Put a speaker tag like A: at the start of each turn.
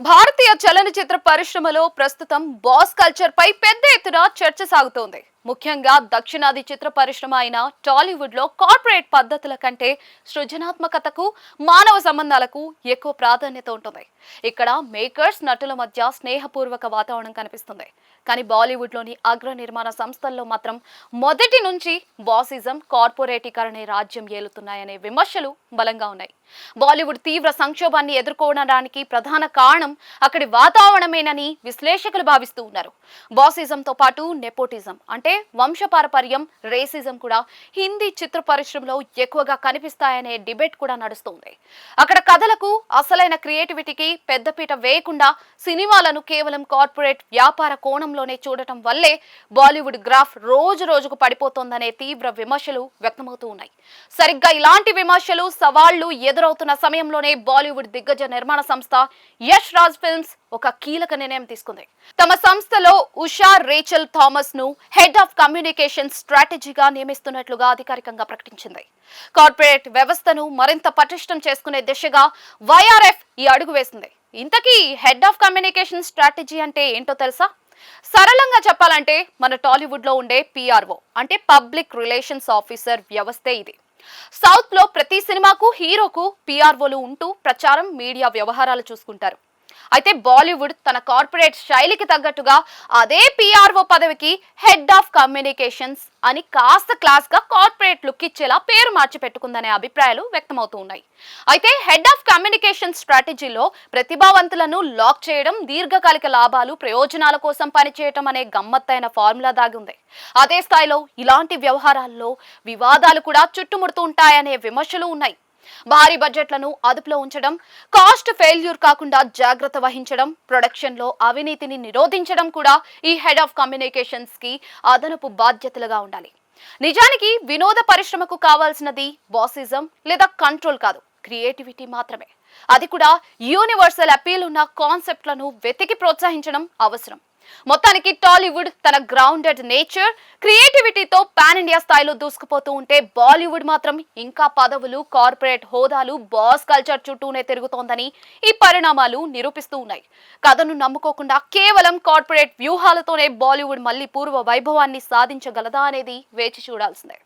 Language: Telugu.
A: భారతీయ చలనచిత్ర పరిశ్రమలో ప్రస్తుతం బాస్ కల్చర్ పై పెద్ద ఎత్తున చర్చ సాగుతోంది. ముఖ్యంగా దక్షిణాది చిత్ర పరిశ్రమ అయిన టాలీవుడ్ లో కార్పొరేట్ పద్ధతుల కంటే సృజనాత్మకతకు, మానవ సంబంధాలకు ఎక్కువ ప్రాధాన్యత ఉంటుంది. ఇక్కడ మేకర్స్, నటుల మధ్య స్నేహపూర్వక వాతావరణం కనిపిస్తుంది. కానీ బాలీవుడ్ లోని అగ్ర నిర్మాణ సంస్థల్లో మాత్రం మొదటి నుంచి బాసిజం, కార్పొరేటీకరణ రాజ్యం ఏలుతున్నాయనే విమర్శలు బలంగా ఉన్నాయి. బాలీవుడ్ తీవ్ర సంక్షోభాన్ని ఎదుర్కోవడానికి ప్రధాన కారణం అక్కడి వాతావరణమేనని విశ్లేషకులు భావిస్తూ ఉన్నారు. బాసిజంతో పాటు నెపోటిజం అంటే వంశపారపర్యం, రేసిజం కూడా హిందీ చిత్ర పరిశ్రమలో ఎక్కువగా కనిపిస్తాయనే డిబేట్ కూడా నడుస్తుంది. అక్కడ కథలకు, అసలైన క్రియేటివిటీకి పెద్దపీట వేయకుండా సినిమాలను కేవలం కార్పొరేట్ వ్యాపార కోణంలోనే చూడటం వల్లే బాలీవుడ్ గ్రాఫ్ రోజు రోజుకు పడిపోతోందనే తీవ్ర విమర్శలు వ్యక్తమవుతూ ఉన్నాయి. సరిగ్గా ఇలాంటి విమర్శలు, సవాళ్లు ఎదురవుతున్న సమయంలోనే బాలీవుడ్ దిగ్గజ నిర్మాణ సంస్థ యష్ రాజ్ ఫిల్మ్స్ ఒక కీలక నిర్ణయం తీసుకుంది. తమ సంస్థలో ఉషా రేచల్ థామస్ ను హెడ్ ఆఫ్ కమ్యూనికేషన్ స్ట్రాటజీగా నియమిస్తున్నట్లుగా అధికారికంగా ప్రకటించింది. కార్పొరేట్ వ్యవస్థను మరింత పటిష్టం చేసుకునే దిశగా వైఆర్ఎఫ్ ఈ అడుగు వేసింది. ఇంతకీ హెడ్ ఆఫ్ కమ్యూనికేషన్ స్ట్రాటజీ అంటే ఏంటో తెలుసా? సరళంగా చెప్పాలంటే మన టాలీవుడ్ లో ఉండే పిఆర్ఓ అంటే పబ్లిక్ రిలేషన్స్ ఆఫీసర్ వ్యవస్థే ఇది. సౌత్ లో ప్రతి సినిమాకు హీరోకు పిఆర్ఓలు ఉంటూ ప్రచారం, మీడియా వ్యవహారాలు చూసుకుంటారు. అయితే బాలీవుడ్ తన కార్పొరేట్ శైలికి తగ్గట్టుగా అదే పిఆర్ఓ పదవికి హెడ్ ఆఫ్ కమ్యూనికేషన్స్ అని కాస్త క్లాస్ గా కార్పొరేట్ లుక్ ఇచ్చేలా పేరు మార్చి పెట్టుకుందనే అభిప్రాయాలు వ్యక్తమవుతూ ఉన్నాయి. అయితే హెడ్ ఆఫ్ కమ్యూనికేషన్ స్ట్రాటజీలో ప్రతిభావంతులను లాక్ చేయడం, దీర్ఘకాలిక లాభాలు, ప్రయోజనాల కోసం పనిచేయటం అనే గమ్మత్తైన ఫార్ములా దాగి ఉంది. అదే స్థాయిలో ఇలాంటి వ్యవహారాల్లో వివాదాలు కూడా చుట్టుముడుతూ ఉంటాయనే విమర్శలు ఉన్నాయి. భారీ బడ్జెట్లను అదుపులో ఉంచడం, కాస్ట్ ఫెయిల్యూర్ కాకుండా జాగ్రత్త వహించడం, ప్రొడక్షన్ లో అవినీతిని నిరోధించడం కూడా ఈ హెడ్ ఆఫ్ కమ్యూనికేషన్స్ కి అదనపు బాధ్యతలుగా ఉండాలి. నిజానికి వినోద పరిశ్రమకు కావాల్సినది బాసిజం లేదా కంట్రోల్ కాదు, క్రియేటివిటీ మాత్రమే. అది కూడా యూనివర్సల్ అపీల్ ఉన్న కాన్సెప్ట్లను వెతికి ప్రోత్సహించడం అవసరం. మొత్తానికి టాలీవుడ్ తన గ్రౌండెడ్ నేచర్, క్రియేటివిటీతో పాన్ ఇండియా స్థాయిలో దూసుకుపోతూ ఉంటే బాలీవుడ్ మాత్రం ఇంకా పదవులు, కార్పొరేట్ హోదాలు, బాస్ కల్చర్ చుట్టూనే తిరుగుతోందని ఈ పరిణామాలు నిరూపిస్తూ ఉన్నాయి. కథను నమ్ముకోకుండా కేవలం కార్పొరేట్ వ్యూహాలతోనే బాలీవుడ్ మళ్ళీ పూర్వ వైభవాన్ని సాధించగలదా అనేది వేచి చూడాల్సిందే.